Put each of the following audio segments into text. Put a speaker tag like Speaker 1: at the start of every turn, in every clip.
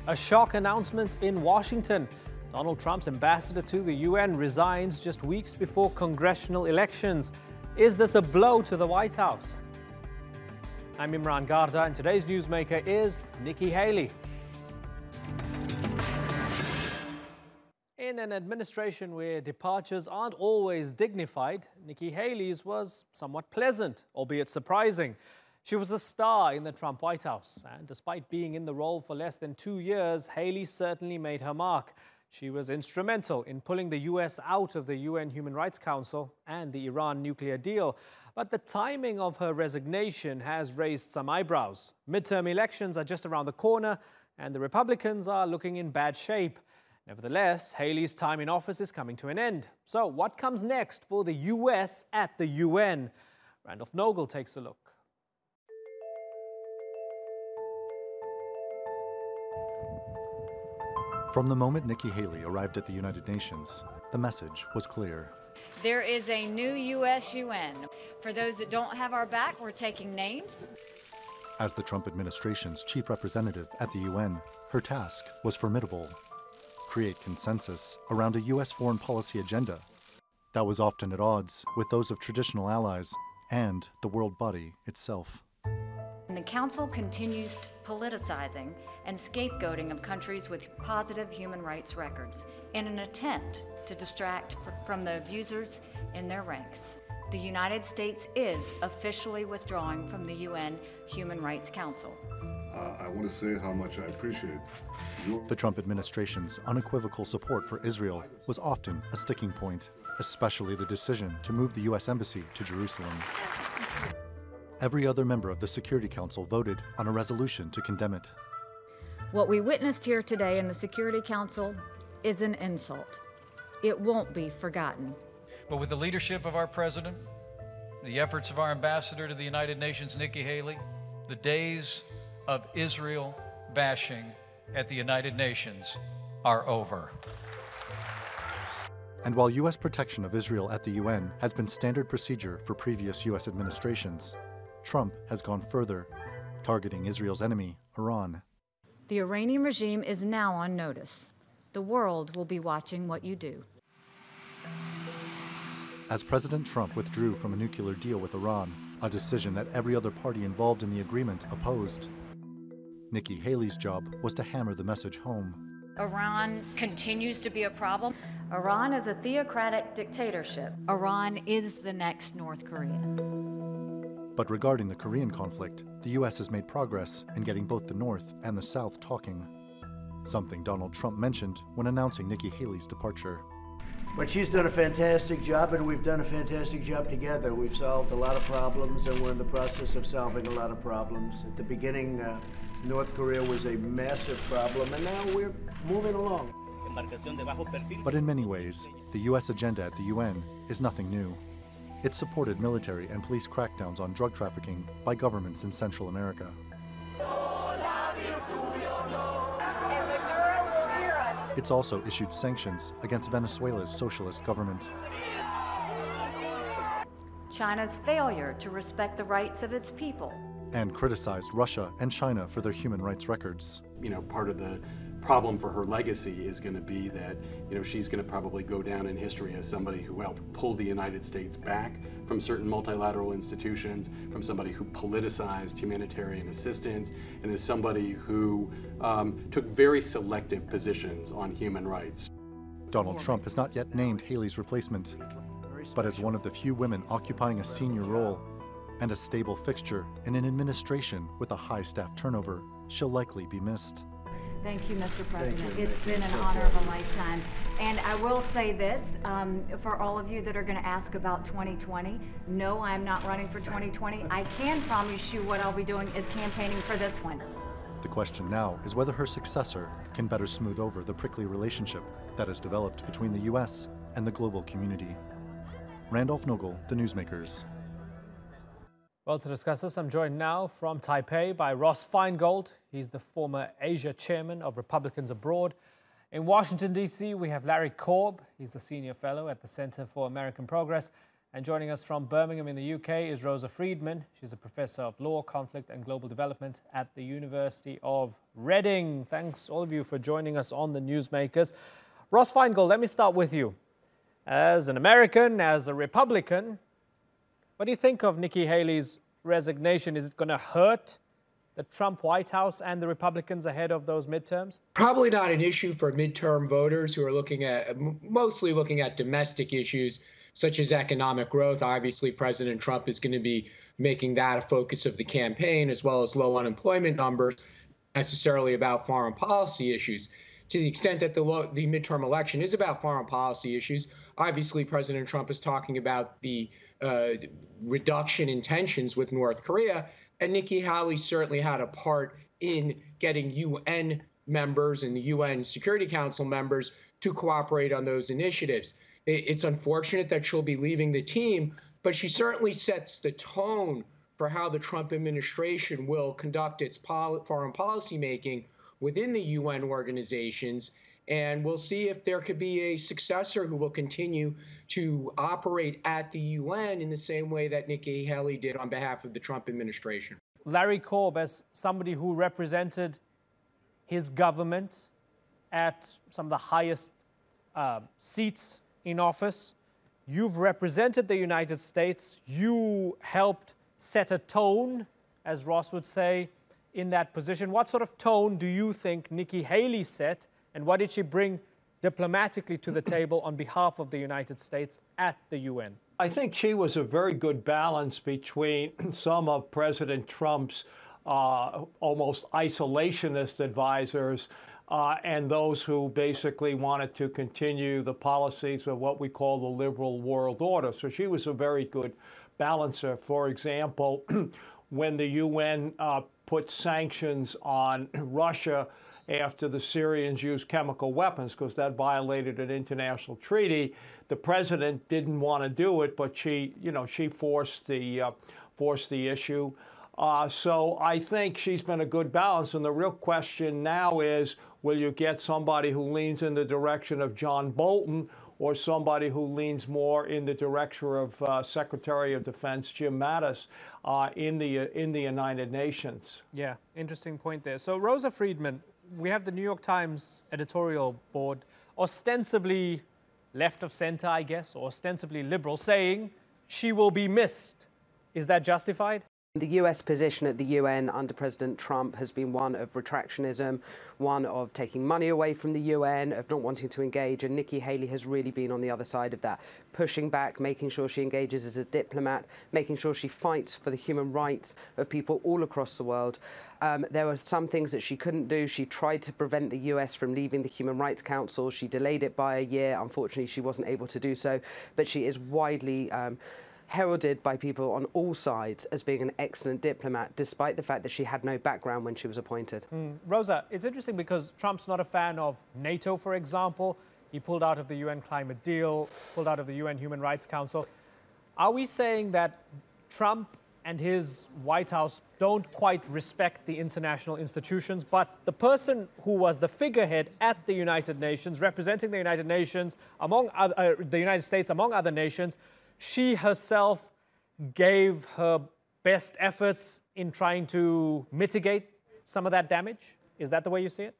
Speaker 1: A shock announcement in Washington. Donald Trump's ambassador to the UN resigns just weeks before congressional elections. Is this a blow to the White House? I'm Imran Garda, and today's newsmaker is Nikki Haley. In an administration where departures aren't always dignified, Nikki Haley's was somewhat pleasant, albeit surprising. She was a star in the Trump White House, and despite being in the role for less than 2 years, Haley certainly made her mark. She was instrumental in pulling the U.S. out of the UN Human Rights Council and the Iran nuclear deal. But the timing of her resignation has raised some eyebrows. Midterm elections are just around the corner, and the Republicans are looking in bad shape. Nevertheless, Haley's time in office is coming to an end. So what comes next for the U.S. at the UN? Randolph Nogle takes a look.
Speaker 2: From the moment Nikki Haley arrived at the United Nations, the message was clear.
Speaker 3: There is a new U.S. UN. For those that don't have our back, we're taking names.
Speaker 2: As the Trump administration's chief representative at the UN, her task was formidable: create consensus around a U.S. foreign policy agenda that was often at odds with those of traditional allies and the world body itself.
Speaker 3: And the Council continues politicizing and scapegoating of countries with positive human rights records in an attempt to distract from the abusers in their ranks. The United States is officially withdrawing from the UN Human Rights Council.
Speaker 4: I want to say how much I appreciate
Speaker 2: The Trump administration's unequivocal support for Israel was often a sticking point, especially the decision to move the U.S. Embassy to Jerusalem. Every other member of the Security Council voted on a resolution to condemn it.
Speaker 3: What we witnessed here today in the Security Council is an insult. It won't be forgotten.
Speaker 5: But with the leadership of our president, the efforts of our ambassador to the United Nations, Nikki Haley, the days of Israel bashing at the United Nations are over.
Speaker 2: And while U.S. protection of Israel at the UN has been standard procedure for previous U.S. administrations, Trump has gone further, targeting Israel's enemy, Iran.
Speaker 3: The Iranian regime is now on notice. The world will be watching what you do.
Speaker 2: As President Trump withdrew from a nuclear deal with Iran, a decision that every other party involved in the agreement opposed, Nikki Haley's job was to hammer the message home.
Speaker 3: Iran continues to be a problem. Iran is a theocratic dictatorship. Iran is the next North Korea.
Speaker 2: But regarding the Korean conflict, the U.S. has made progress in getting both the North and the South talking, something Donald Trump mentioned when announcing Nikki Haley's departure.
Speaker 6: But she's done a fantastic job, and we've done a fantastic job together. We've solved a lot of problems, and we're in the process of solving a lot of problems. At the beginning, North Korea was a massive problem, and now we're moving along.
Speaker 2: But in many ways, the U.S. agenda at the UN is nothing new. It supported military and police crackdowns on drug trafficking by governments in Central America. It's also issued sanctions against Venezuela's socialist government.
Speaker 3: China's failure to respect the rights of its people.
Speaker 2: And criticized Russia and China for their human rights records.
Speaker 7: You know, part of the problem for her legacy is going to be that, she's going to probably go down in history as somebody who helped pull the United States back from certain multilateral institutions, from somebody who politicized humanitarian assistance, and as somebody who took very selective positions on human rights.
Speaker 2: Donald Trump has not yet named Haley's replacement, but as one of the few women occupying a senior role and a stable fixture in an administration with a high staff turnover, she'll likely be missed.
Speaker 3: Thank you, Mr. President. It's been an honor of a lifetime. And I will say this, for all of you that are going to ask about 2020, no, I'm not running for 2020. I can promise you what I'll be doing is campaigning for this one.
Speaker 2: The question now is whether her successor can better smooth over the prickly relationship that has developed between the U.S. and the global community. Randolph Nogle, The Newsmakers.
Speaker 1: Well, to discuss this, I'm joined now from Taipei by Ross Feingold. He's the former Asia chairman of Republicans Abroad. In Washington, D.C., we have Larry Korb. He's the senior fellow at the Center for American Progress. And joining us from Birmingham in the UK is Rosa Friedman. She's a professor of law, conflict and global development at the University of Reading. Thanks all of you for joining us on the Newsmakers. Ross Feingold, let me start with you. As an American, as a Republican, what do you think of Nikki Haley's resignation? Is it going to hurt the Trump White House and the Republicans ahead of those midterms?
Speaker 8: Probably not an issue for midterm voters who are mostly looking at domestic issues such as economic growth. Obviously, President Trump is going to be making that a focus of the campaign, as well as low unemployment numbers, necessarily about foreign policy issues. To the extent that the midterm election is about foreign policy issues, obviously President Trump is talking about the reduction in tensions with North Korea, and Nikki Haley certainly had a part in getting UN members and the UN Security Council members to cooperate on those initiatives. It's unfortunate that she'll be leaving the team, but she certainly sets the tone for how the Trump administration will conduct its foreign policy making within the UN organizations. And we'll see if there could be a successor who will continue to operate at the UN in the same way that Nikki Haley did on behalf of the Trump administration.
Speaker 1: Larry Korb, as somebody who represented his government at some of the highest seats in office, you've represented the United States. You helped set a tone, as Ross would say, in that position. What sort of tone do you think Nikki Haley set? And what did she bring diplomatically to the table on behalf of the United States at the UN?
Speaker 9: I think she was a very good balance between some of President Trump's almost isolationist advisors and those who basically wanted to continue the policies of what we call the liberal world order. So she was a very good balancer. For example, when the UN put sanctions on Russia after the Syrians used chemical weapons, because that violated an international treaty, the president didn't want to do it, but she forced the issue. So I think she's been a good balance. And the real question now is, will you get somebody who leans in the direction of John Bolton or somebody who leans more in the direction of Secretary of Defense Jim Mattis in the United Nations?
Speaker 1: Yeah, interesting point there. So Rosa Friedman, we have the New York Times editorial board, ostensibly left of center, I guess, or ostensibly liberal, saying she will be missed. Is that justified?
Speaker 10: The US position at the UN under President Trump has been one of retractionism, one of taking money away from the UN, of not wanting to engage, and Nikki Haley has really been on the other side of that, pushing back, making sure she engages as a diplomat, making sure she fights for the human rights of people all across the world. There were some things that she couldn't do. She tried to prevent the US from leaving the Human Rights Council. She delayed it by a year. Unfortunately, she wasn't able to do so, but she is widely heralded by people on all sides as being an excellent diplomat, despite the fact that she had no background when she was appointed.
Speaker 1: Rosa, it's interesting because Trump's not a fan of NATO, for example. He pulled out of the UN climate deal, pulled out of the UN Human Rights Council. Are we saying that Trump and his White House don't quite respect the international institutions, but the person who was the figurehead at the United Nations, representing the United Nations, the United States among other nations, she herself gave her best efforts in trying to mitigate some of that damage? Is that the way you see it?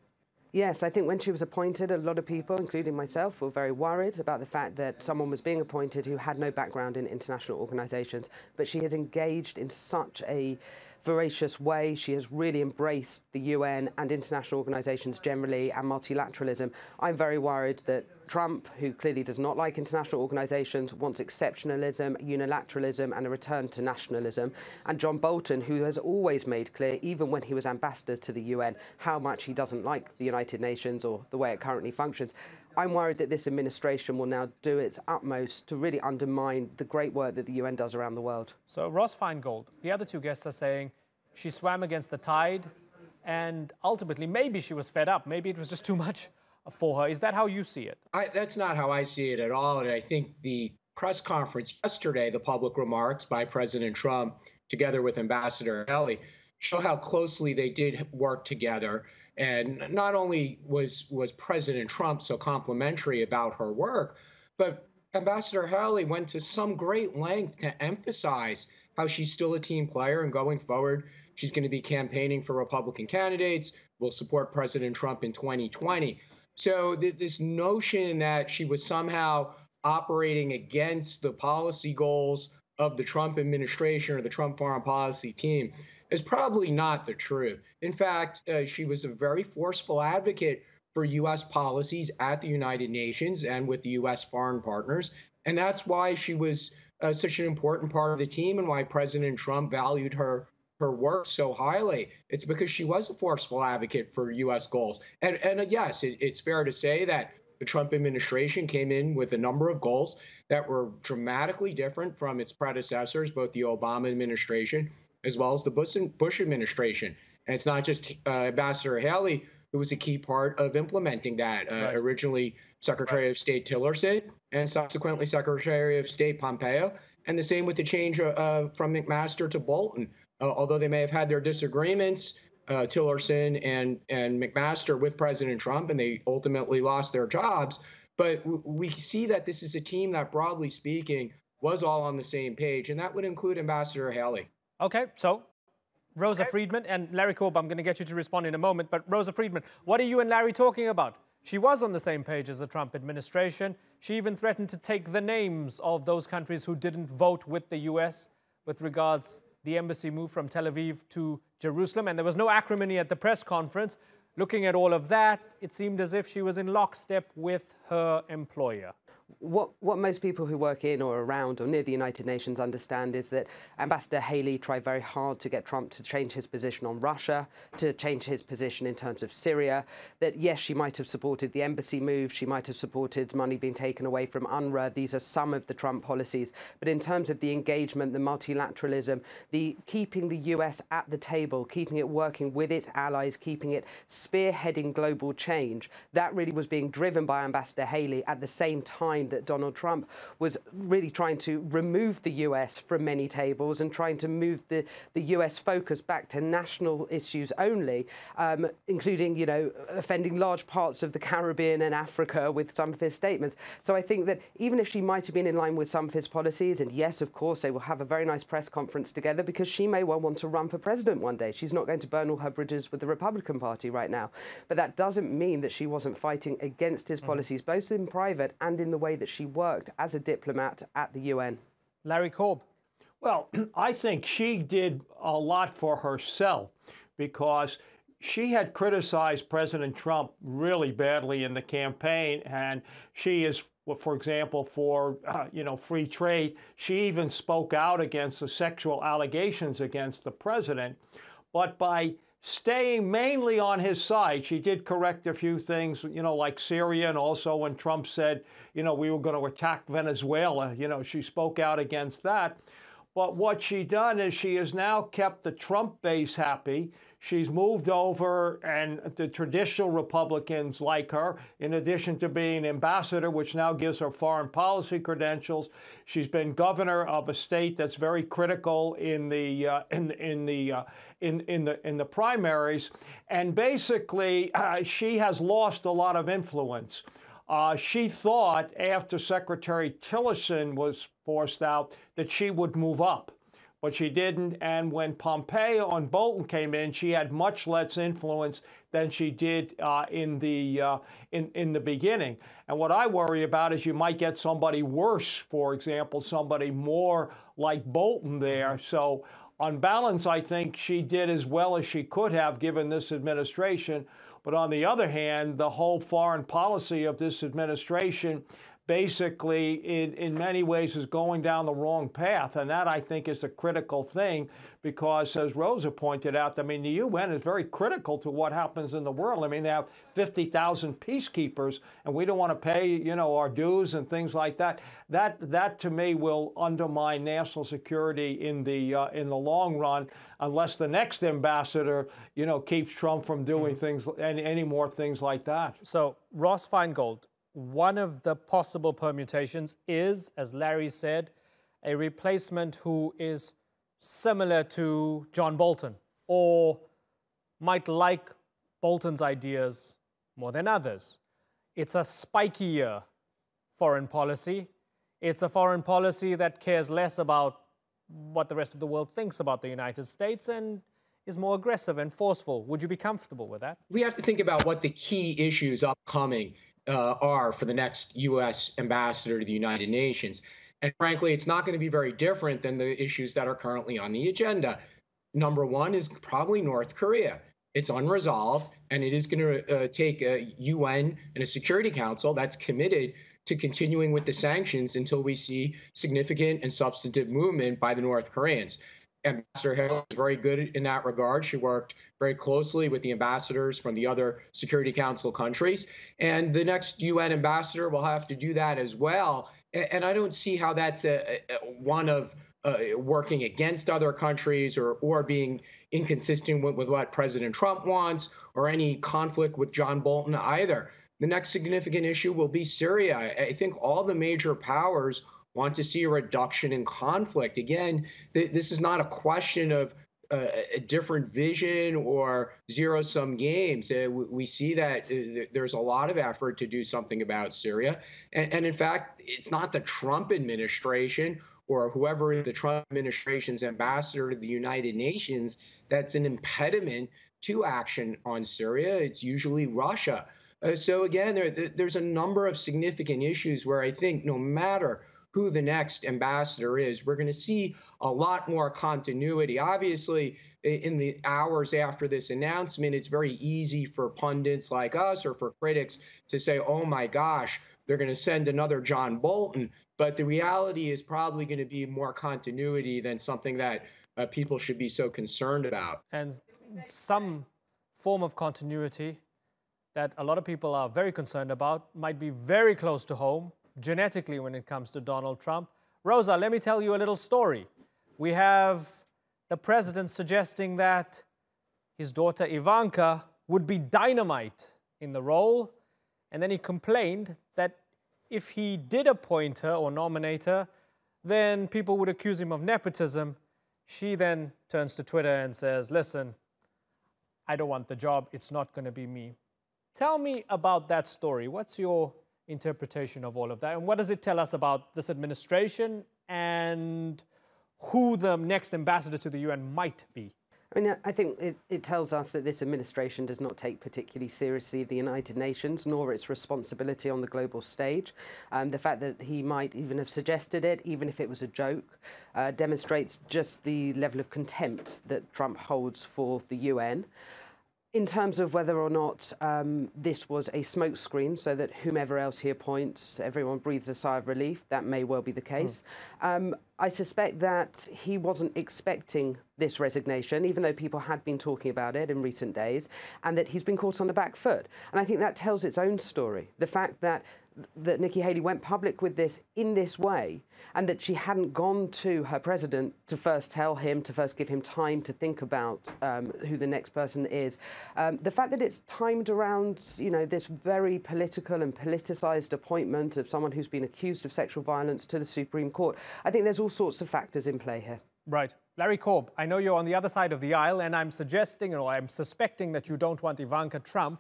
Speaker 10: Yes, I think when she was appointed, a lot of people, including myself, were very worried about the fact that someone was being appointed who had no background in international organizations. But she has engaged in such a voracious way. She has really embraced the UN and international organizations generally and multilateralism. I'm very worried that Trump, who clearly does not like international organizations, wants exceptionalism, unilateralism and a return to nationalism. And John Bolton, who has always made clear, even when he was ambassador to the UN, how much he doesn't like the United Nations or the way it currently functions. I'm worried that this administration will now do its utmost to really undermine the great work that the UN does around the world.
Speaker 1: So Ross Feingold, the other two guests are saying she swam against the tide and ultimately maybe she was fed up. Maybe it was just too much for her. Is that how you see it?
Speaker 8: That's not how I see it at all. And I think the press conference yesterday, the public remarks by President Trump, together with Ambassador Haley, show how closely they did work together. And not only was President Trump so complimentary about her work, but Ambassador Haley went to some great length to emphasize how she's still a team player, and going forward, she's going to be campaigning for Republican candidates, will support President Trump in 2020. So this notion that she was somehow operating against the policy goals of the Trump administration or the Trump foreign policy team is probably not the truth. In fact, she was a very forceful advocate for U.S. policies at the United Nations and with the U.S. foreign partners. And that's why she was such an important part of the team and why President Trump valued her work so highly. It's because she was a forceful advocate for U.S. goals. And yes, it's fair to say that the Trump administration came in with a number of goals that were dramatically different from its predecessors, both the Obama administration as well as the Bush administration. And it's not just Ambassador Haley who was a key part of implementing that.
Speaker 1: Right.
Speaker 8: Originally, Secretary of State Tillerson and subsequently Secretary of State Pompeo. And the same with the change from McMaster to Bolton. Although they may have had their disagreements, Tillerson and McMaster with President Trump, and they ultimately lost their jobs. But we see that this is a team that, broadly speaking, was all on the same page, and that would include Ambassador Haley.
Speaker 1: Okay, so Rosa Friedman and Larry Korb, I'm going to get you to respond in a moment, but Rosa Friedman, what are you and Larry talking about? She was on the same page as the Trump administration. She even threatened to take the names of those countries who didn't vote with the U.S. with regards the embassy move from Tel Aviv to Jerusalem, and there was no acrimony at the press conference. Looking at all of that, it seemed as if she was in lockstep with her employer.
Speaker 10: What most people who work in or around or near the United Nations understand is that Ambassador Haley tried very hard to get Trump to change his position on Russia, to change his position in terms of Syria, that yes, she might have supported the embassy move, she might have supported money being taken away from UNRWA. These are some of the Trump policies. But in terms of the engagement, the multilateralism, the keeping the US at the table, keeping it working with its allies, keeping it spearheading global change, that really was being driven by Ambassador Haley at the same time that Donald Trump was really trying to remove the US from many tables and trying to move the US focus back to national issues only, including, you know, offending large parts of the Caribbean and Africa with some of his statements. So I think that even if she might have been in line with some of his policies, and yes, of course, they will have a very nice press conference together because she may well want to run for president one day. She's not going to burn all her bridges with the Republican Party right now. But that doesn't mean that she wasn't fighting against his policies, both in private and in the way that she worked as a diplomat at the UN.
Speaker 1: Larry Korb.
Speaker 9: Well, I think she did a lot for herself because she had criticized President Trump really badly in the campaign, and she is, for example, for free trade. She even spoke out against the sexual allegations against the president, but by staying mainly on his side. She did correct a few things, like Syria, and also when Trump said, we were going to attack Venezuela, she spoke out against that. But what she done is she has now kept the Trump base happy. She's moved over, and the traditional Republicans like her, in addition to being ambassador, which now gives her foreign policy credentials. She's been governor of a state that's very critical in the primaries, and basically she has lost a lot of influence. She thought after Secretary Tillerson was forced out that she would move up, but she didn't. And when Pompeo and Bolton came in, she had much less influence than she did in the beginning. And what I worry about is you might get somebody worse, for example, somebody more like Bolton there. So on balance, I think she did as well as she could have given this administration. But on the other hand, the whole foreign policy of this administration basically, in many ways, is going down the wrong path. And that, I think, is a critical thing because, as Rosa pointed out, I mean, the UN is very critical to what happens in the world. I mean, they have 50,000 peacekeepers, and we don't want to pay, our dues and things like that. That to me, will undermine national security in the long run, unless the next ambassador, keeps Trump from doing things, any more things like that.
Speaker 1: So, Ross Feingold, one of the possible permutations is, as Larry said, a replacement who is similar to John Bolton or might like Bolton's ideas more than others. It's a spikier foreign policy. It's a foreign policy that cares less about what the rest of the world thinks about the United States and is more aggressive and forceful. Would you be comfortable with that?
Speaker 8: We have to think about what the key issues upcoming are for the next U.S. ambassador to the United Nations. And frankly, it's not going to be very different than the issues that are currently on the agenda. Number one is probably North Korea. It's unresolved, and it is going to take a UN and a Security Council that's committed to continuing with the sanctions until we see significant and substantive movement by the North Koreans. Ambassador Haley is very good in that regard. She worked very closely with the ambassadors from the other Security Council countries. And the next UN ambassador will have to do that as well. And I don't see how that's one of working against other countries or being inconsistent with what President Trump wants or any conflict with John Bolton either. The next significant issue will be Syria. I think all the major powers want to see a reduction in conflict. Again, this is not a question of a different vision or zero-sum games. We see that there's a lot of effort to do something about Syria. And in fact, it's not the Trump administration or whoever is the Trump administration's ambassador to the United Nations that's an impediment to action on Syria. It's usually Russia. So again, there's a number of significant issues where I think no matter who the next ambassador is, we're going to see a lot more continuity. Obviously, in the hours after this announcement, it's very easy for pundits like us or for critics to say, oh my gosh, they're going to send another John Bolton. But the reality is probably going to be more continuity than something that people should be so concerned about.
Speaker 1: And some form of continuity that a lot of people are very concerned about might be very close to home genetically when it comes to Donald Trump. Rosa, let me tell you a little story. We have the president suggesting that his daughter Ivanka would be dynamite in the role, and then he complained that if he did appoint her or nominate her, then people would accuse him of nepotism. She then turns to Twitter and says, listen, I don't want the job, it's not going to be me. Tell me about that story. What's your interpretation of all of that? And what does it tell us about this administration and who the next ambassador to the UN might be?
Speaker 10: I mean, I think it tells us that this administration does not take particularly seriously the United Nations, nor its responsibility on the global stage. The fact that he might even have suggested it, even if it was a joke, demonstrates just the level of contempt that Trump holds for the UN. In terms of whether or not this was a smokescreen so that whomever else he appoints, everyone breathes a sigh of relief, that may well be the case. I suspect that he wasn't expecting this resignation, even though people had been talking about it in recent days, and that he's been caught on the back foot. And I think that tells its own story. The fact that Nikki Haley went public with this in this way, and that she hadn't gone to her president to first tell him, to first give him time to think about who the next person is. The fact that it's timed around, you know, this very political and politicized appointment of someone who's been accused of sexual violence to the Supreme Court, I think there's all sorts of factors in play here.
Speaker 1: Right. Larry Korb, I know you're on the other side of the aisle, and I'm suggesting, or I'm suspecting that you don't want Ivanka Trump,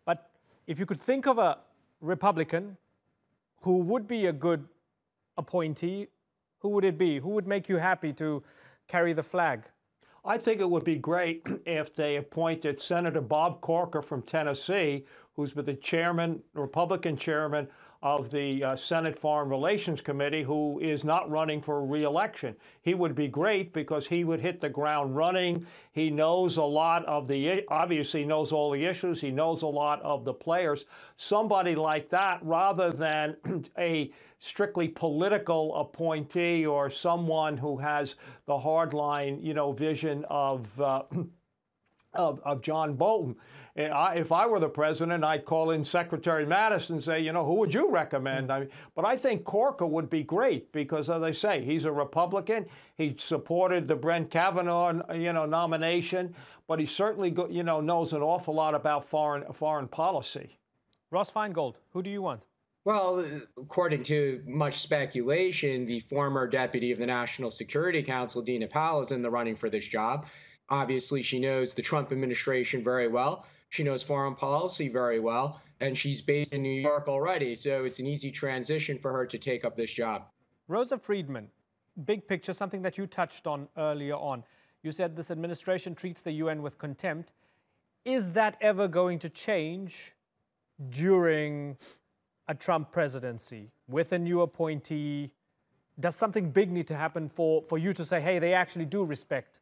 Speaker 1: but if you could think of a Republican who would be a good appointee, who would it be? Who would make you happy to carry the flag?
Speaker 9: I think it would be great if they appointed Senator Bob Corker from Tennessee, who's been the chairman, Republican chairman of the Senate Foreign Relations Committee, who is not running for re-election. He would be great because he would hit the ground running. He knows a lot of obviously knows all the issues. He knows a lot of the players. Somebody like that, rather than a strictly political appointee or someone who has the hardline, vision of John Bolton. If I were the president, I'd call in Secretary Mattis and say, who would you recommend? But I think Corker would be great because, as I say, he's a Republican. He supported the Brett Kavanaugh, nomination, but he certainly, knows an awful lot about foreign policy.
Speaker 1: Ross Feingold, who do you want?
Speaker 8: Well, according to much speculation, the former deputy of the National Security Council, Dina Powell, is in the running for this job. Obviously, she knows the Trump administration very well. She knows foreign policy very well, and she's based in New York already, so it's an easy transition for her to take up this job.
Speaker 1: Rosa Friedman, big picture, something that you touched on earlier on. You said this administration treats the UN with contempt. Is that ever going to change during a Trump presidency with a new appointee? Does something big need to happen for you to say, hey, they actually do respect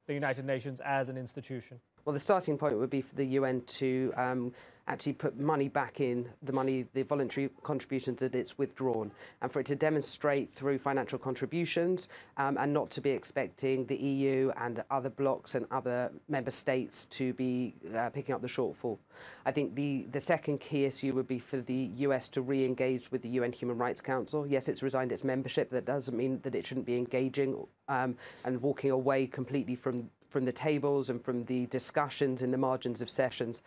Speaker 1: the United Nations as an institution?
Speaker 10: Well, the starting point would be for the UN to actually put money back in, the voluntary contributions that it's withdrawn, and for it to demonstrate through financial contributions and not to be expecting the EU and other blocs and other member states to be picking up the shortfall. I think the second key issue would be for the US to re-engage with the UN Human Rights Council. Yes, it's resigned its membership. That doesn't mean that it shouldn't be engaging and walking away completely from the tables and from the discussions in the margins of sessions.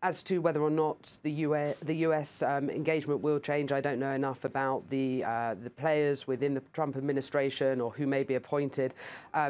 Speaker 10: As to whether or not the US engagement will change, I don't know enough about the players within the Trump administration or who may be appointed.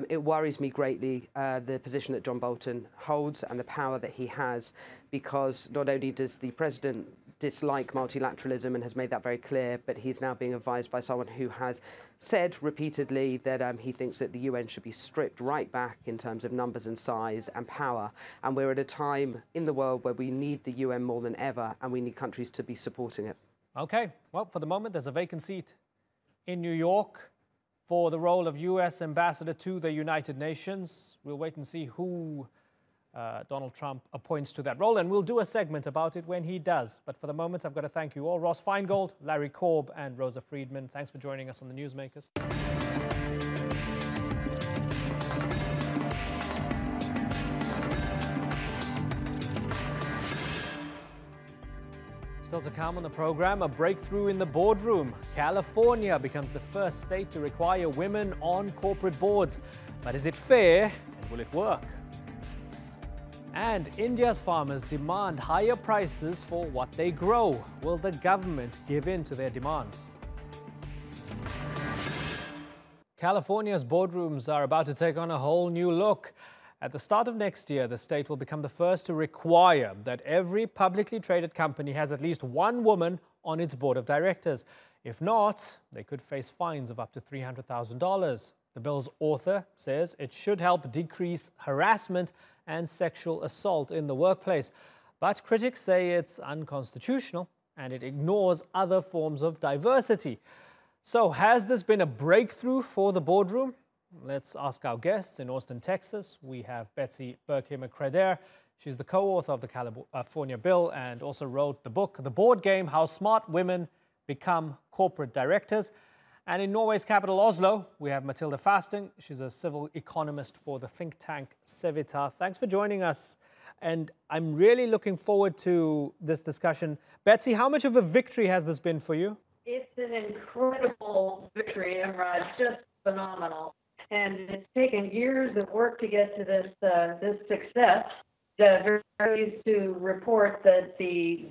Speaker 10: It worries me greatly, the position that John Bolton holds and the power that he has, because not only does the president dislike multilateralism and has made that very clear, but he's now being advised by someone who has said repeatedly that he thinks that the UN should be stripped right back in terms of numbers and size and power. And we're at a time in the world where we need the UN more than ever, and we need countries to be supporting it.
Speaker 1: Okay, well, for the moment, there's a vacant seat in New York for the role of US ambassador to the United Nations. We'll wait and see who Donald Trump appoints to that role, and we'll do a segment about it when he does. But for the moment, I've got to thank you all. Ross Feingold, Larry Korb, and Rosa Friedman. Thanks for joining us on the Newsmakers. Still to come on the program, a breakthrough in the boardroom. California becomes the first state to require women on corporate boards. But is it fair, and will it work? And India's farmers demand higher prices for what they grow. Will the government give in to their demands? California's boardrooms are about to take on a whole new look. At the start of next year, the state will become the first to require that every publicly traded company has at least one woman on its board of directors. If not, they could face fines of up to $300,000. The bill's author says it should help decrease harassment and sexual assault in the workplace. But critics say it's unconstitutional and it ignores other forms of diversity. So has this been a breakthrough for the boardroom? Let's ask our guests. In Austin, Texas, we have Betsy Berkhimer-Creder. She's the co-author of the California bill and also wrote the book, The Board Game, How Smart Women Become Corporate Directors. And in Norway's capital, Oslo, we have Matilda Fasting. She's a civil economist for the think tank Civita. Thanks for joining us. And I'm really looking forward to this discussion. Betsy, how much of a victory has this been for you?
Speaker 11: It's an incredible victory, Imran. Just phenomenal. And it's taken years of work to get to this success. Very pleased to report that the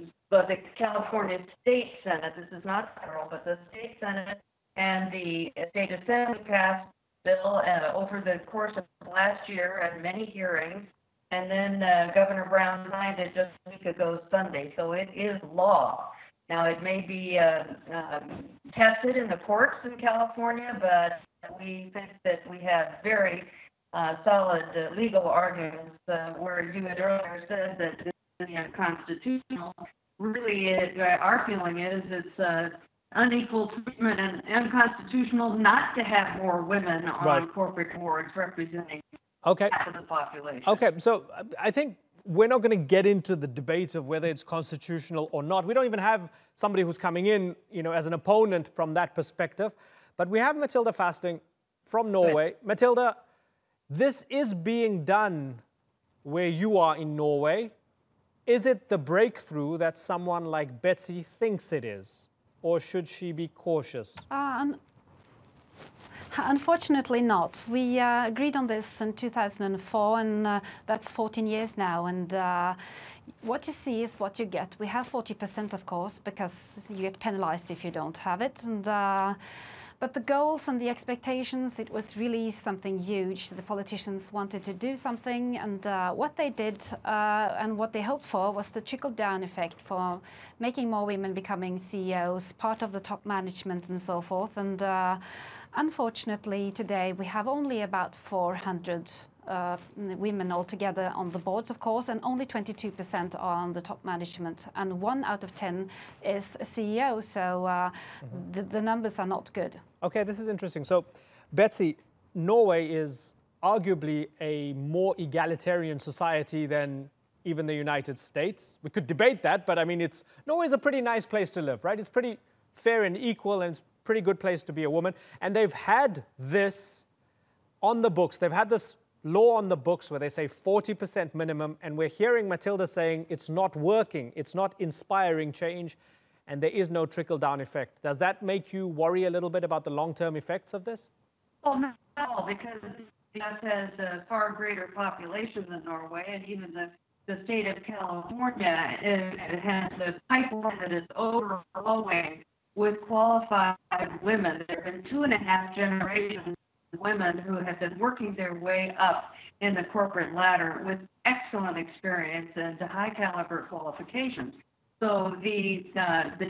Speaker 11: California State Senate, this is not federal, but the State Senate and the State Assembly passed the bill over the course of last year at many hearings, and then Governor Brown signed it just a week ago Sunday, so it is law. Now, it may be tested in the courts in California, but we think that we have very solid legal arguments where you had earlier said that this is unconstitutional. Really, our feeling is it's unequal treatment and unconstitutional not to have more women on corporate boards representing half of the population.
Speaker 1: Okay, so I think we're not going to get into the debate of whether it's constitutional or not. We don't even have somebody who's coming in, as an opponent from that perspective. But we have Matilda Fasting from Norway. Right. Matilda, this is being done where you are in Norway. Is it the breakthrough that someone like Betsy thinks it is? Or should she be cautious?
Speaker 12: Unfortunately not. We agreed on this in 2004, and that's 14 years now. And what you see is what you get. We have 40%, of course, because you get penalized if you don't have it. And But the goals and the expectations, it was really something huge. The politicians wanted to do something, and what they did and what they hoped for was the trickle-down effect for making more women becoming CEOs, part of the top management and so forth. And unfortunately, today we have only about 400 women altogether on the boards, of course, and only 22% are on the top management, and 1 out of 10 is a CEO, so the numbers are not good.
Speaker 1: Okay, this is interesting. So, Betsy, Norway is arguably a more egalitarian society than even the United States. We could debate that, but I mean, Norway is a pretty nice place to live, right? It's pretty fair and equal, and it's a pretty good place to be a woman. And they've had this on the books. They've had this law on the books where they say 40% minimum, and we're hearing Matilda saying it's not working, it's not inspiring change, and there is no trickle-down effect. Does that make you worry a little bit about the long-term effects of this?
Speaker 11: Well, no, because the U.S. has a far greater population than Norway, and even the state of California it has a pipeline that is overflowing with qualified women. There have been 2.5 generations women who have been working their way up in the corporate ladder with excellent experience and high caliber qualifications. So the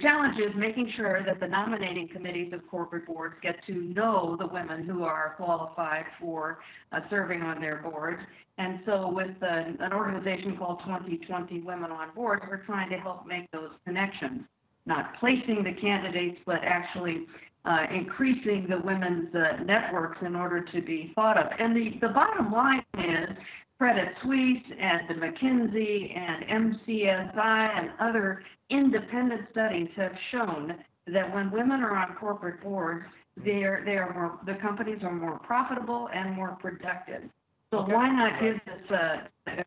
Speaker 11: challenge is making sure that the nominating committees of corporate boards get to know the women who are qualified for serving on their boards. And so with an organization called 2020 Women on Boards, we're trying to help make those connections, not placing the candidates, but actually increasing the women's networks in order to be thought of. And the bottom line is Credit Suisse and the McKinsey and MCSI and other independent studies have shown that when women are on corporate boards, the companies are more profitable and more productive. So why not give this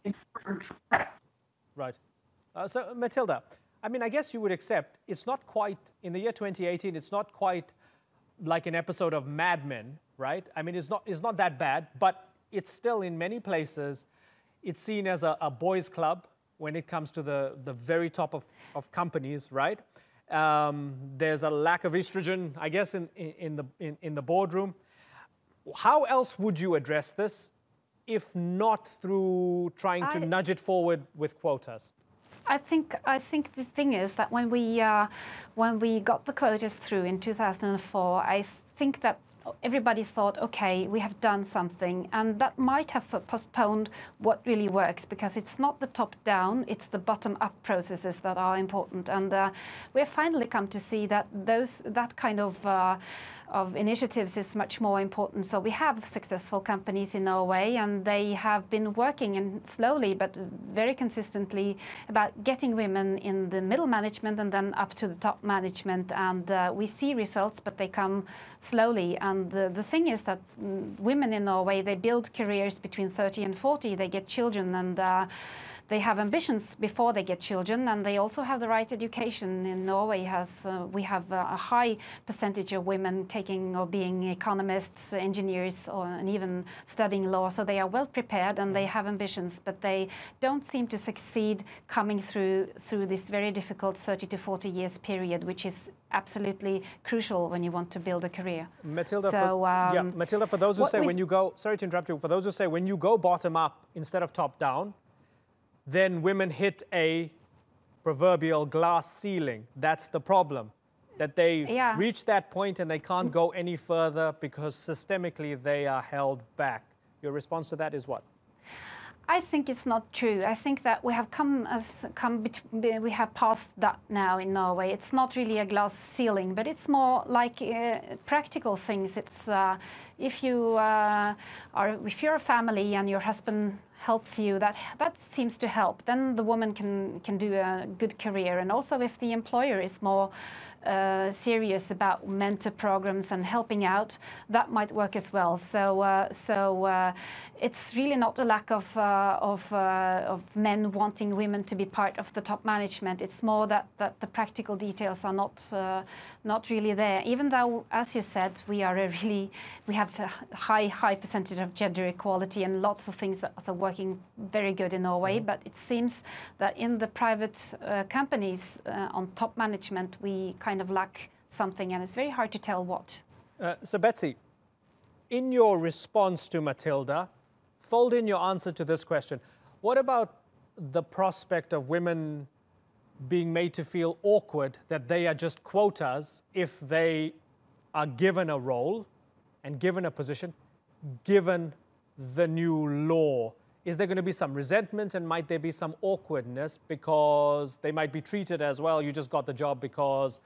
Speaker 11: important try?
Speaker 1: Right. So Matilda, I mean, I guess you would accept it's not quite, in the year 2018, it's not quite like an episode of Mad Men, right? I mean, it's not that bad, but it's still, in many places, it's seen as a boys' club when it comes to the very top of companies, right? There's a lack of estrogen, I guess, in the boardroom. How else would you address this, if not through trying to nudge it forward with quotas?
Speaker 12: I think the thing is that when we got the quotas through in 2004, I think that everybody thought, okay, we have done something, and that might have postponed what really works, because it's not the top-down, it's the bottom-up processes that are important. And we have finally come to see that that kind of initiatives is much more important. So we have successful companies in Norway, and they have been working, and slowly but very consistently, about getting women in the middle management and then up to the top management. And we see results, but they come slowly. And the thing is that women in Norway, they build careers between 30 and 40. They get children, and they have ambitions before they get children, and they also have the right education. In Norway, we have a high percentage of women taking or being economists, engineers, and even studying law. So they are well prepared and they have ambitions, but they don't seem to succeed coming through this very difficult 30 to 40 years period, which is absolutely crucial when you want to build a career.
Speaker 1: Matilda,
Speaker 12: so,
Speaker 1: Matilda, for those who say when you go, sorry to interrupt you, for those who say when you go bottom up instead of top down, then women hit a proverbial glass ceiling. That's the problem, that they reach that point and they can't go any further because systemically they are held back. Your response to that is what?
Speaker 12: I think it's not true. I think that we have we have passed that now in Norway. It's not really a glass ceiling, but it's more like practical things. It's if you're a family and your husband helps you, that seems to help. Then the woman can do a good career. And also if the employer is more serious about mentor programs and helping out, that might work as well. So it's really not a lack of men wanting women to be part of the top management. It's more that the practical details are not really there. Even though, as you said, we have a high percentage of gender equality and lots of things that are working very good in Norway. But it seems that in the private companies on top management, we kind of lack something, and it's very hard to tell what.
Speaker 1: So Betsy, in your response to Matilda, fold in your answer to this question. What about the prospect of women being made to feel awkward that they are just quotas if they are given a role and given a position, given the new law? Is there going to be some resentment, and might there be some awkwardness because they might be treated as, well, you just got the job because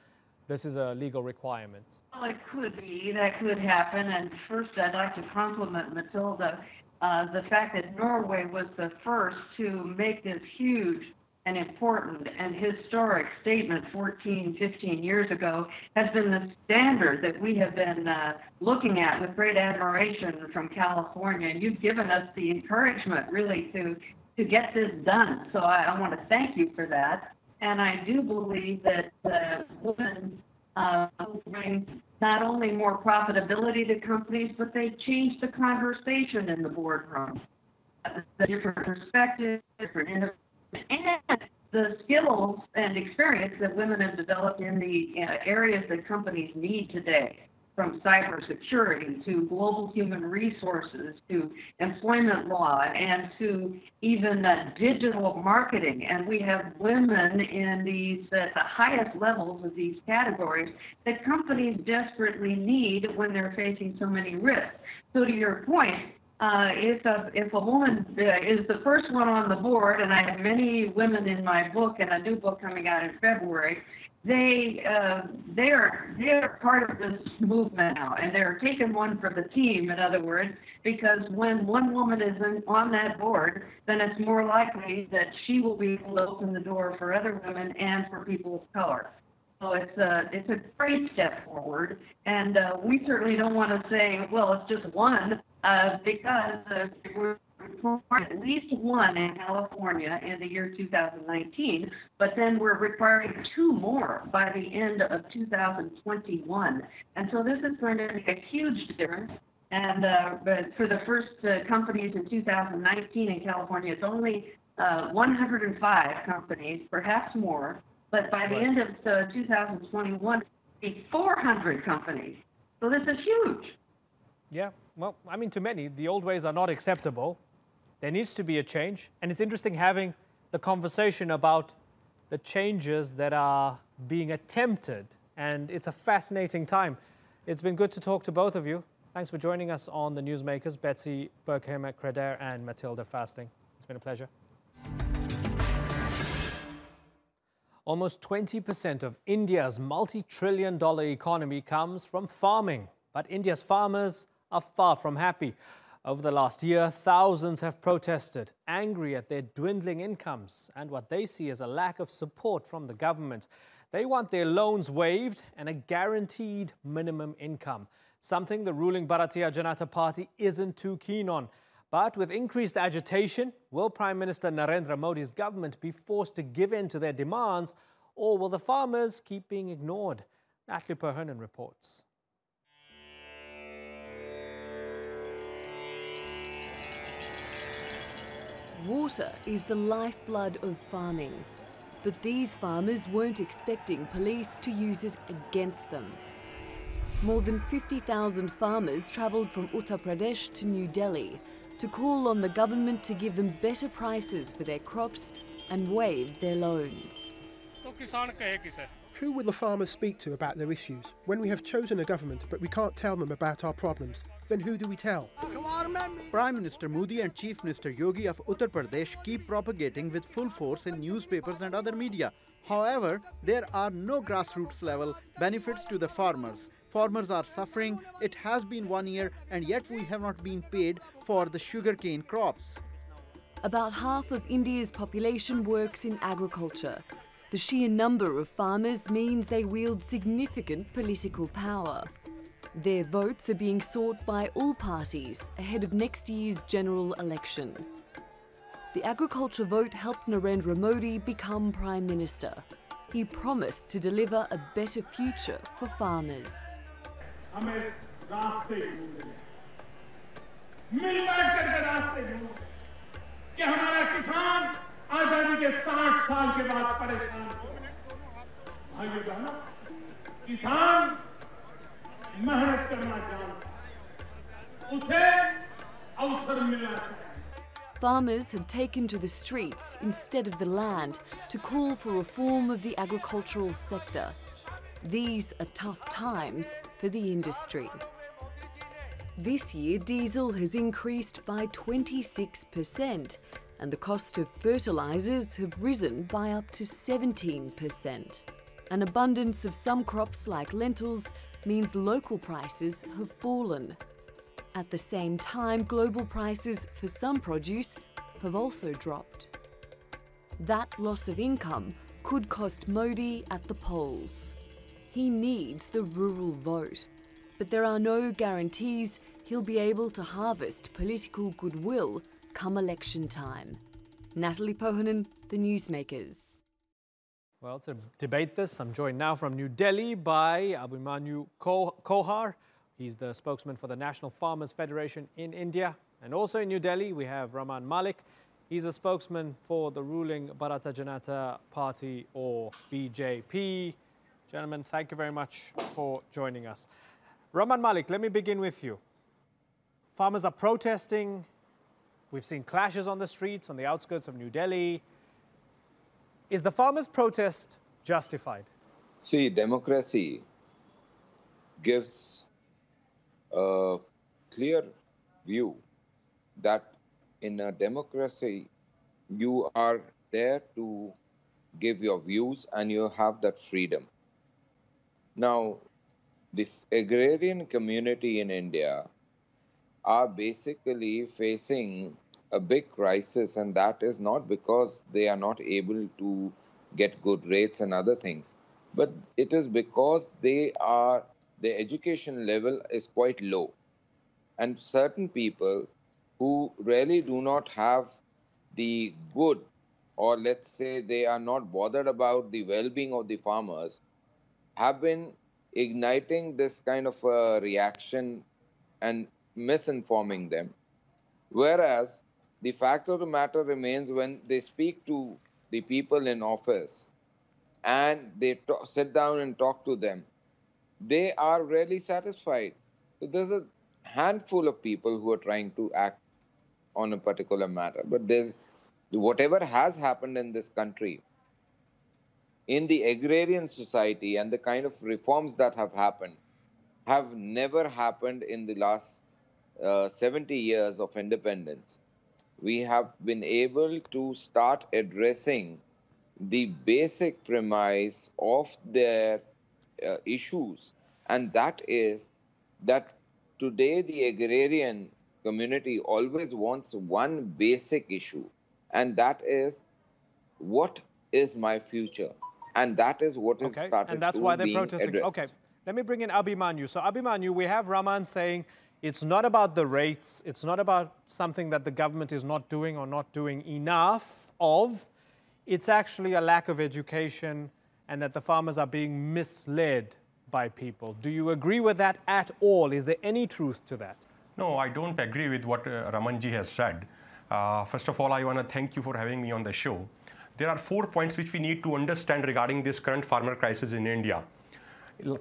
Speaker 1: this is a legal requirement?
Speaker 11: Well, it could be. That could happen. And first, I'd like to compliment Matilda. The fact that Norway was the first to make this huge and important and historic statement 14, 15 years ago has been the standard that we have been looking at with great admiration from California. And you've given us the encouragement, really, to get this done. So I want to thank you for that. And I do believe that women will bring not only more profitability to companies, but they change the conversation in the boardroom. The different perspectives, different innovations, and the skills and experience that women have developed in the areas that companies need today, from cybersecurity to global human resources to employment law and to even digital marketing. And we have women in these at the highest levels of these categories that companies desperately need when they're facing so many risks. So to your point, if a woman is the first one on the board, and I have many women in my book and a new book coming out in February, they are part of this movement now, and they're taking one for the team, in other words, because when one woman is on that board, then it's more likely that she will be able to open the door for other women and for people of color. So it's a great step forward, and we certainly don't want to say, well, it's just one, because we're at least one in California in the year 2019, but then we're requiring 2 more by the end of 2021. And so this is going to make a huge difference. And but for the first companies in 2019 in California, it's only 105 companies, perhaps more. But by the end of 2021, it's 400 companies. So this is huge.
Speaker 1: Yeah, well, I mean, to many, the old ways are not acceptable. There needs to be a change. And it's interesting having the conversation about the changes that are being attempted. And it's a fascinating time. It's been good to talk to both of you. Thanks for joining us on the Newsmakers, Betsy Berghammer-Creder and Matilda Fasting. It's been a pleasure. Almost 20% of India's multi-trillion-dollar economy comes from farming. But India's farmers are far from happy. Over the last year, thousands have protested, angry at their dwindling incomes and what they see as a lack of support from the government. They want their loans waived and a guaranteed minimum income, something the ruling Bharatiya Janata Party isn't too keen on. But with increased agitation, will Prime Minister Narendra Modi's government be forced to give in to their demands, or will the farmers keep being ignored? Natalie Perhonen reports.
Speaker 13: Water is the lifeblood of farming, but these farmers weren't expecting police to use it against them. More than 50,000 farmers travelled from Uttar Pradesh to New Delhi to call on the government to give them better prices for their crops and waive their loans.
Speaker 14: Who will the farmers speak to about their issues? When we have chosen a government but we can't tell them about our problems, then who do we tell?
Speaker 15: Prime Minister Modi and Chief Minister Yogi of Uttar Pradesh keep propagating with full force in newspapers and other media. However, there are no grassroots level benefits to the farmers. Farmers are suffering. It has been 1 year and yet we have not been paid for the sugarcane crops.
Speaker 13: About half of India's population works in agriculture. The sheer number of farmers means they wield significant political power. Their votes are being sought by all parties ahead of next year's general election. The agriculture vote helped Narendra Modi become Prime Minister. He promised to deliver a better future for farmers.
Speaker 16: किसान मेहनत करना जानता है, उसे अवसर मिलना चाहिए.
Speaker 13: Farmers have taken to the streets instead of the land to call for reform of the agricultural sector. These are tough times for the industry. This year, diesel has increased by 26%, and the cost of fertilisers have risen by up to 17%. An abundance of some crops like lentils means local prices have fallen. At the same time, global prices for some produce have also dropped. That loss of income could cost Modi at the polls. He needs the rural vote, but there are no guarantees he'll be able to harvest political goodwill come election time. Natalie Pohanen, The Newsmakers.
Speaker 1: Well, to debate this, I'm joined now from New Delhi by Abhimanyu Kohar. He's the spokesman for the National Farmers Federation in India. And also in New Delhi, we have Raman Malik. He's a spokesman for the ruling Bharatiya Janata Party, or BJP. Gentlemen, thank you very much for joining us. Raman Malik, let me begin with you. Farmers are protesting. We've seen clashes on the streets, on the outskirts of New Delhi. Is the farmers' protest justified?
Speaker 17: See, democracy gives a clear view that in a democracy, you are there to give your views and you have that freedom. Now, the agrarian community in India are basically facing a big crisis, and that is not because they are not able to get good rates and other things, but it is because their education level is quite low. And certain people who really do not have the good, or let's say they are not bothered about the well-being of the farmers, have been igniting this kind of a reaction and misinforming them. Whereas the fact of the matter remains, when they speak to the people in office and they sit down and talk to them, they are really satisfied. So there's a handful of people who are trying to act on a particular matter. But there's whatever has happened in this country, in the agrarian society, and the kind of reforms that have happened have never happened in the last 70 years of independence. We have been able to start addressing the basic premise of their issues, and that is that today the agrarian community always wants one basic issue, and that is, what is my future? And that is what is started
Speaker 1: and that's why they're
Speaker 17: being
Speaker 1: protesting.
Speaker 17: addressed.
Speaker 1: Okay, let me bring in Abhimanyu. So Abhimanyu, we have Raman saying it's not about the rates, it's not about something that the government is not doing or not doing enough of. It's actually a lack of education and that the farmers are being misled by people. Do you agree with that at all? Is there any truth to that?
Speaker 18: No, I don't agree with what Ramanji has said. First of all, I want to thank you for having me on the show. There are 4 points which we need to understand regarding this current farmer crisis in India.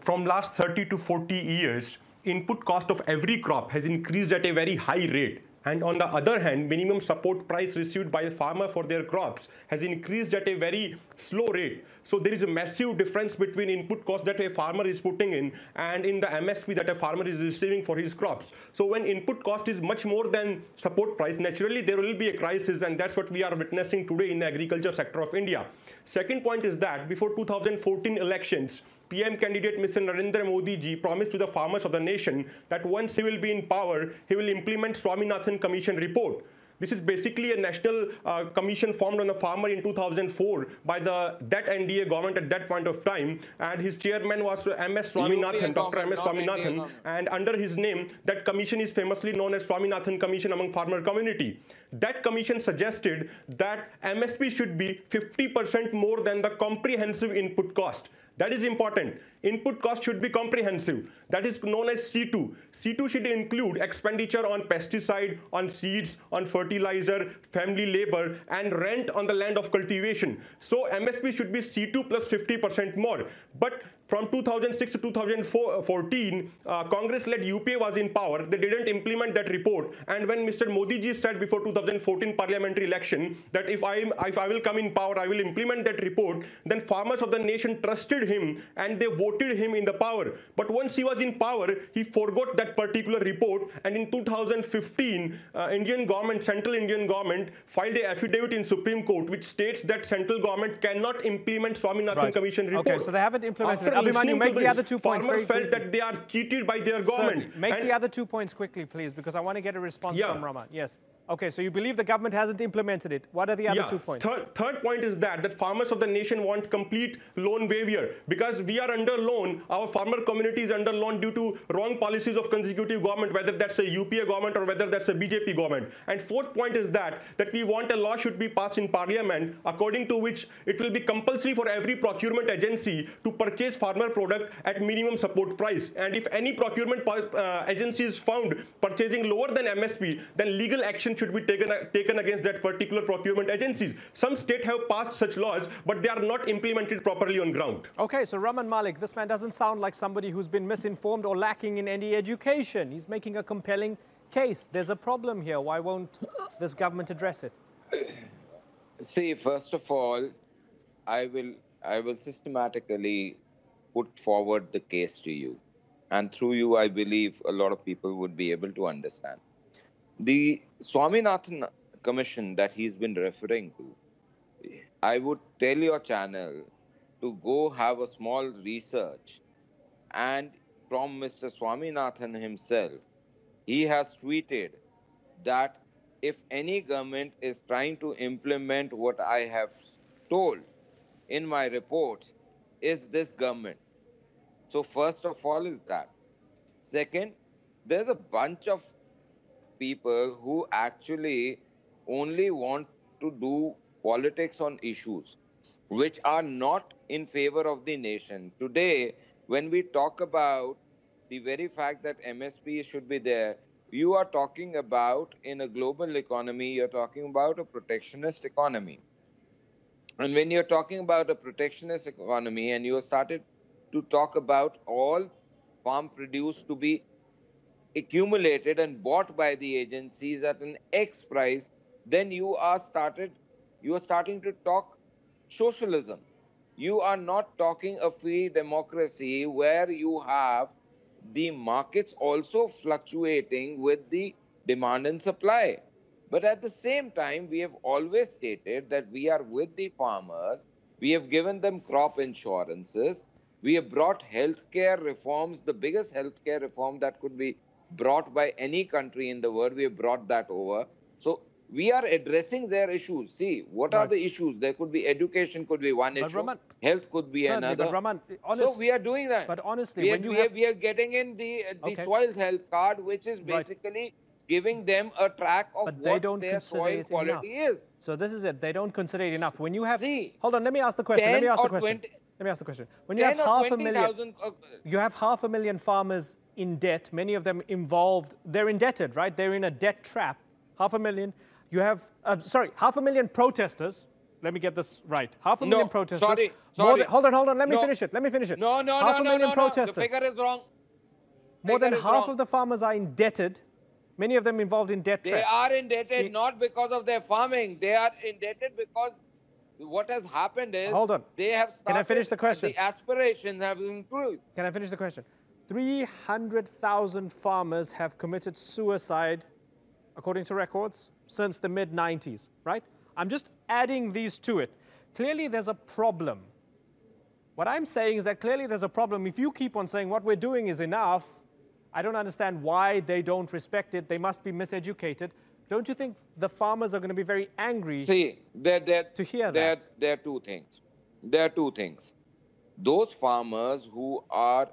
Speaker 18: From last 30 to 40 years, input cost of every crop has increased at a very high rate. And on the other hand, minimum support price received by the farmer for their crops has increased at a very slow rate. So there is a massive difference between input cost that a farmer is putting in and in the MSP that a farmer is receiving for his crops. So when input cost is much more than support price, naturally there will be a crisis, and that's what we are witnessing today in the agriculture sector of India. Second point is that before 2014 elections, PM candidate Mr. Narendra Modi ji promised to the farmers of the nation that once he will be in power, he will implement Swaminathan Commission report. This is basically a national commission formed on the farmer in 2004 by that NDA government at that point of time, and his chairman was MS Swaminathan, Dr. MS Swaminathan, and under his name, that commission is famously known as Swaminathan Commission among farmer community. That commission suggested that MSP should be 50% more than the comprehensive input cost. That is important. Input cost should be comprehensive. That is known as C2. C2 should include expenditure on pesticide, on seeds, on fertilizer, family labor, and rent on the land of cultivation. So MSP should be C2 plus 50% more. But from 2006 to 2014, Congress-led UPA was in power. They didn't implement that report. And when Mr. Modi ji said before 2014 parliamentary election that if I will come in power, I will implement that report, then farmers of the nation trusted him and they voted him in the power. But once he was in power, he forgot that particular report. And in 2015, Central Indian government filed an affidavit in Supreme Court which states that central government cannot implement Swaminathan Commission report.
Speaker 1: Okay, so they haven't implemented it.
Speaker 18: Abhimanyu,
Speaker 1: make the other 2 points.
Speaker 18: Farmers felt that they are cheated by their government.
Speaker 1: Certainly. Make the other 2 points quickly, please, because I want to get a response from Raman. Yes. Okay, so you believe the government hasn't implemented it. What are the other 2 points?
Speaker 18: Third point is that farmers of the nation want complete loan waiver because we are under loan. Our farmer community is under loan due to wrong policies of consecutive government, whether that's a UPA government or whether that's a BJP government. And fourth point is that we want a law should be passed in parliament according to which it will be compulsory for every procurement agency to purchase farmer product at minimum support price. And if any procurement agency is found purchasing lower than MSP, then legal action should be taken against that particular procurement agencies. Some states have passed such laws, but they are not implemented properly on ground.
Speaker 1: Okay, so Raman Malik, this man doesn't sound like somebody who's been misinformed or lacking in any education. He's making a compelling case. There's a problem here. Why won't this government address it?
Speaker 17: See, first of all, I will systematically put forward the case to you. And through you, I believe a lot of people would be able to understand. The Swaminathan Commission that he's been referring to, I would tell your channel to go have a small research. And from Mr. Swaminathan himself, he has tweeted that if any government is trying to implement what I have told in my reports, is this government. So first of all is that. Second, there's a bunch of people who actually only want to do politics on issues which are not in favor of the nation. Today, when we talk about the very fact that MSP should be there, you are talking about, in a global economy, you're talking about a protectionist economy. And when you're talking about a protectionist economy and you have started to talk about all farm produce to be accumulated and bought by the agencies at an X price, then you are starting to talk socialism. You are not talking a free democracy where you have the markets also fluctuating with the demand and supply. But at the same time, we have always stated that we are with the farmers. We have given them crop insurances. We have brought healthcare reforms, the biggest healthcare reform that could be brought by any country in the world. We have brought that over. So we are addressing their issues. See, what are the issues? There could be education, could be one issue.
Speaker 1: Raman,
Speaker 17: health could be another.
Speaker 1: Raman,
Speaker 17: so we are doing that.
Speaker 1: But honestly,
Speaker 17: we are getting in the soil health card, which is basically giving them a track of what their soil quality is.
Speaker 1: So this is it. They don't consider it enough. When you have, hold on, let me ask the question. Let me ask the question. When you have half a million, you have 500,000 farmers in debt. Many of them involved. They're indebted, right? They're in a debt trap. 500,000. You have, 500,000 protesters. Let me get this right. 500,000 protesters.
Speaker 17: Sorry.
Speaker 1: Hold on. Let me finish it.
Speaker 17: No.
Speaker 1: 500,000 protesters.
Speaker 17: The figure is wrong.
Speaker 1: More than half of the farmers are indebted. Many of them involved in debt trap.
Speaker 17: They are indebted not because of their farming. They are indebted because what has happened is they have started.
Speaker 1: Can I finish the question?
Speaker 17: The aspirations have improved.
Speaker 1: Can I finish the question? 300,000 farmers have committed suicide, according to records, since the mid-90s, right? I'm just adding these to it. Clearly, there's a problem. What I'm saying is that clearly there's a problem. If you keep on saying what we're doing is enough, I don't understand why they don't respect it. They must be miseducated. Don't you think the farmers are going to be very angry to hear that?
Speaker 17: There are two things. There are two things. Those farmers who are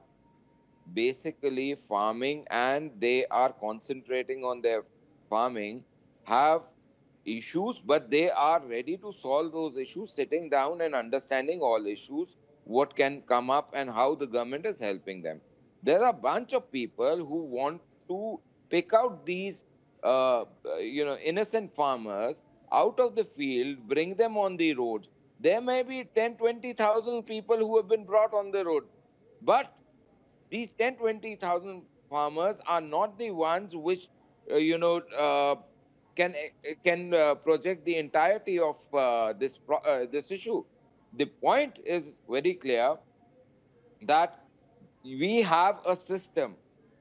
Speaker 17: basically farming and they are concentrating on their farming have issues, but they are ready to solve those issues, sitting down and understanding all issues what can come up and how the government is helping them. There are a bunch of people who want to pick out these, innocent farmers out of the field, bring them on the roads. There may be 10, 20,000 people who have been brought on the road. But these 10, 20,000 farmers are not the ones which, can project the entirety of this issue. The point is very clear that we have a system.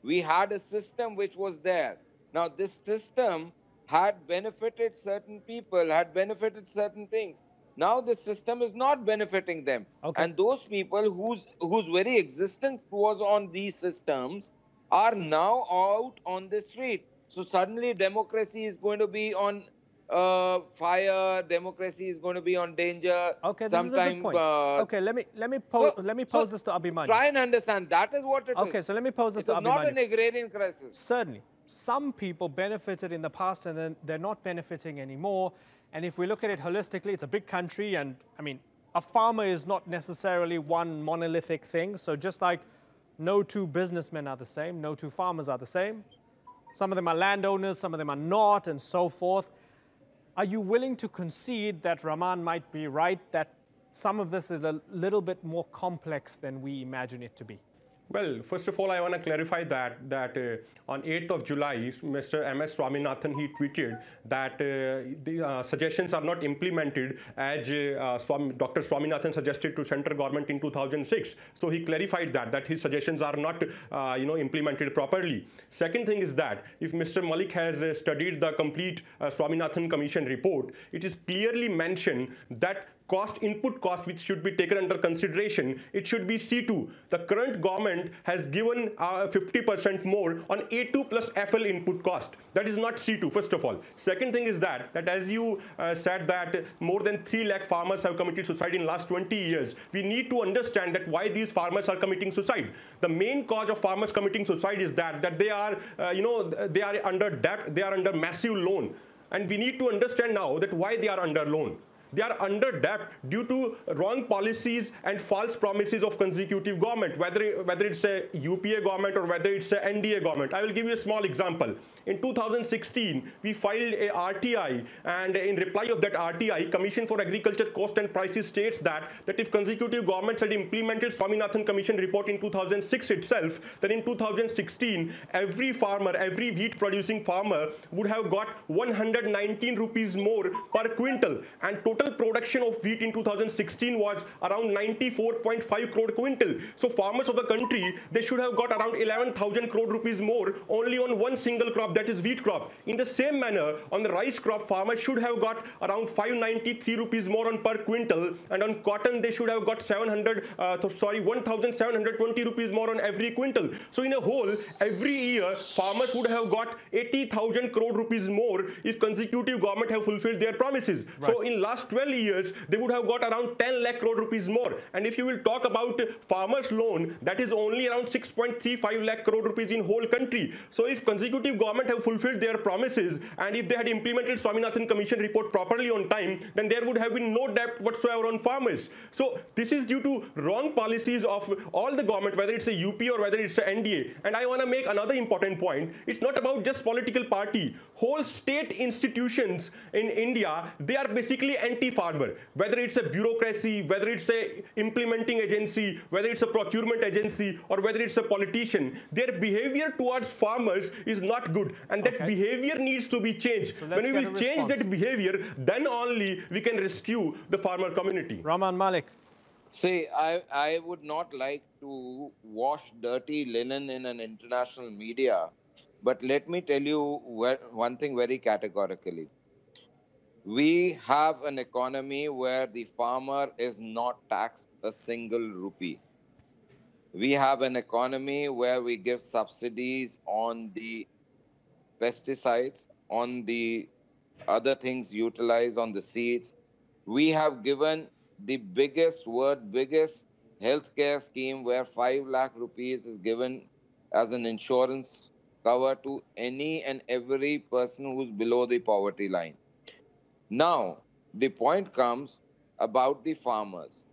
Speaker 17: We had a system which was there. Now, this system had benefited certain people, had benefited certain things. Now, the system is not benefiting them.
Speaker 1: Okay.
Speaker 17: And those people whose very existence was on these systems are now out on the street. So suddenly democracy is going to be on fire, democracy is going to be on danger.
Speaker 1: Okay, this is a good point. Okay, let me pose this to Abhimanyu.
Speaker 17: Try and understand, that is what it is.
Speaker 1: Okay, so let me pose this to Abhimanyu.
Speaker 17: It's not an agrarian crisis.
Speaker 1: Certainly. Some people benefited in the past and then they're not benefiting anymore. And if we look at it holistically, it's a big country, and I mean, a farmer is not necessarily one monolithic thing. So just like no two businessmen are the same, no two farmers are the same. Some of them are landowners, some of them are not, and so forth. Are you willing to concede that Raman might be right, that some of this is a little bit more complex than we imagine it to be?
Speaker 18: Well, first of all, I want to clarify that on 8th of July, Mr. M.S. Swaminathan, he tweeted that the suggestions are not implemented as Dr. Swaminathan suggested to central government in 2006. So he clarified that his suggestions are not implemented properly. Second thing is that if Mr. Malik has studied the complete Swaminathan Commission report, it is clearly mentioned that input cost which should be taken under consideration, it should be C2. The current government has given 50% more on A2 plus FL input cost. That is not C2, first of all. Second thing is that as you said that more than 3 lakh farmers have committed suicide in last 20 years. We need to understand that why these farmers are committing suicide. The main cause of farmers committing suicide is that they are, they are under debt, they are under massive loan. And we need to understand now that why they are under loan. They are under debt due to wrong policies and false promises of consecutive government, whether it's a UPA government or whether it's a NDA government. I will give you a small example. In 2016, we filed a RTI, and in reply of that RTI, Commission for Agriculture Cost and Prices states that if consecutive governments had implemented Swaminathan Commission report in 2006 itself, then in 2016, every farmer, every wheat producing farmer would have got 119 rupees more per quintal, and total production of wheat in 2016 was around 94.5 crore quintal. So farmers of the country, they should have got around 11,000 crore rupees more only on one single crop, that is wheat crop. In the same manner, on the rice crop, farmers should have got around 593 rupees more on per quintal, and on cotton they should have got 1,720 rupees more on every quintal. So in a whole, every year farmers would have got 80,000 crore rupees more if consecutive government have fulfilled their promises. Right. So in last 12 years, they would have got around 10 lakh crore rupees more. And if you will talk about farmers loan, that is only around 6.35 lakh crore rupees in whole country. So if consecutive government have fulfilled their promises, and if they had implemented Swaminathan Commission report properly on time, then there would have been no debt whatsoever on farmers. So this is due to wrong policies of all the government, whether it's a UP or whether it's a NDA. And I want to make another important point. It's not about just political party. Whole state institutions in India, they are basically anti-farmer. Whether it's a bureaucracy, whether it's a implementing agency, whether it's a procurement agency, or whether it's a politician, their behavior towards farmers is not good. And that behavior needs to be changed. So when we will change that behavior, then only we can rescue the farmer community.
Speaker 1: Raman Malik.
Speaker 17: See, I would not like to wash dirty linen in an international media, but let me tell you one thing very categorically. We have an economy where the farmer is not taxed a single rupee. We have an economy where we give subsidies on the pesticides, on the other things utilized, on the seeds. We have given the biggest healthcare scheme where 5 lakh rupees is given as an insurance cover to any and every person who's below the poverty line. Now, the point comes about the farmers.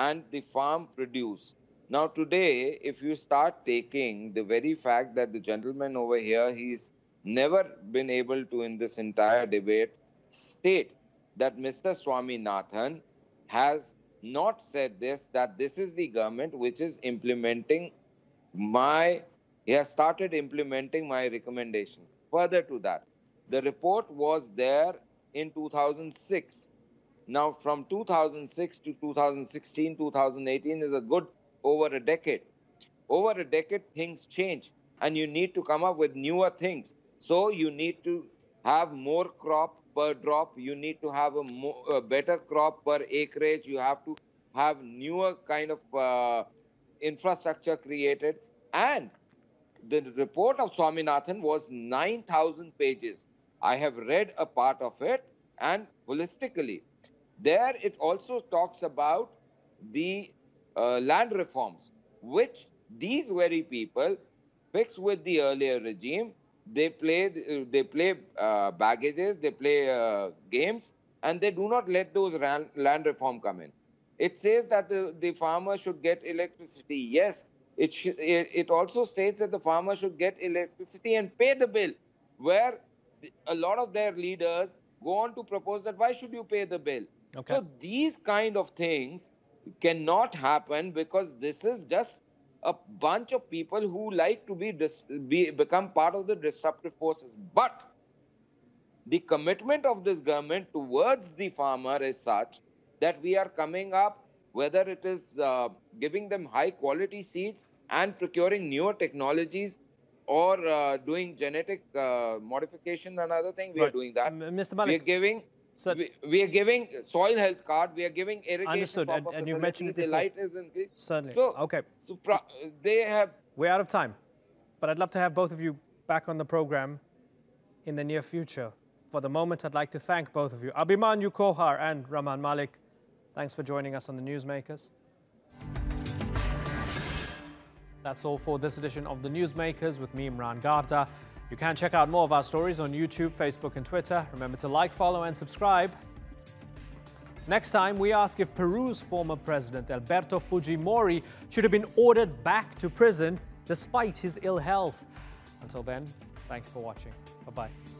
Speaker 17: and the farm produce. Now today, if you start taking the very fact that the gentleman over here, he's never been able to, in this entire debate, state that Mr. Swaminathan has not said this, that this is the government which is implementing he has started implementing my recommendation. Further to that, the report was there in 2006. Now, from 2006 to 2016, 2018 is a good over a decade. Over a decade, things change, and you need to come up with newer things. So you need to have more crop per drop. You need to have a better crop per acreage. You have to have newer kind of infrastructure created. And the report of Swaminathan was 9,000 pages. I have read a part of it, and holistically, there it also talks about the land reforms, which these very people fix with the earlier regime. They play baggages, they play games, and they do not let those land reform come in. It says that the farmer should get electricity. Yes, it also states that the farmer should get electricity and pay the bill, where a lot of their leaders go on to propose that why should you pay the bill? Okay. So these kind of things cannot happen, because this is just a bunch of people who like to become part of the disruptive forces. But the commitment of this government towards the farmer is such that we are coming up, whether it is giving them high quality seeds and procuring newer technologies, or doing genetic modification and other thing, we are doing that.
Speaker 1: Mr. Malik,
Speaker 17: we are giving soil health card, we are giving irrigation.
Speaker 1: Understood, and you mentioned it before.
Speaker 17: The light is increased.
Speaker 1: Certainly.
Speaker 17: So,
Speaker 1: okay.
Speaker 17: So they have...
Speaker 1: We're out of time, but I'd love to have both of you back on the program in the near future. For the moment, I'd like to thank both of you, Abhimanyu Kohar and Rahman Malik. Thanks for joining us on the Newsmakers. That's all for this edition of the Newsmakers with me, Imran Garda. You can check out more of our stories on YouTube, Facebook and Twitter. Remember to like, follow and subscribe. Next time, we ask if Peru's former president, Alberto Fujimori, should have been ordered back to prison despite his ill health. Until then, thank you for watching. Bye-bye.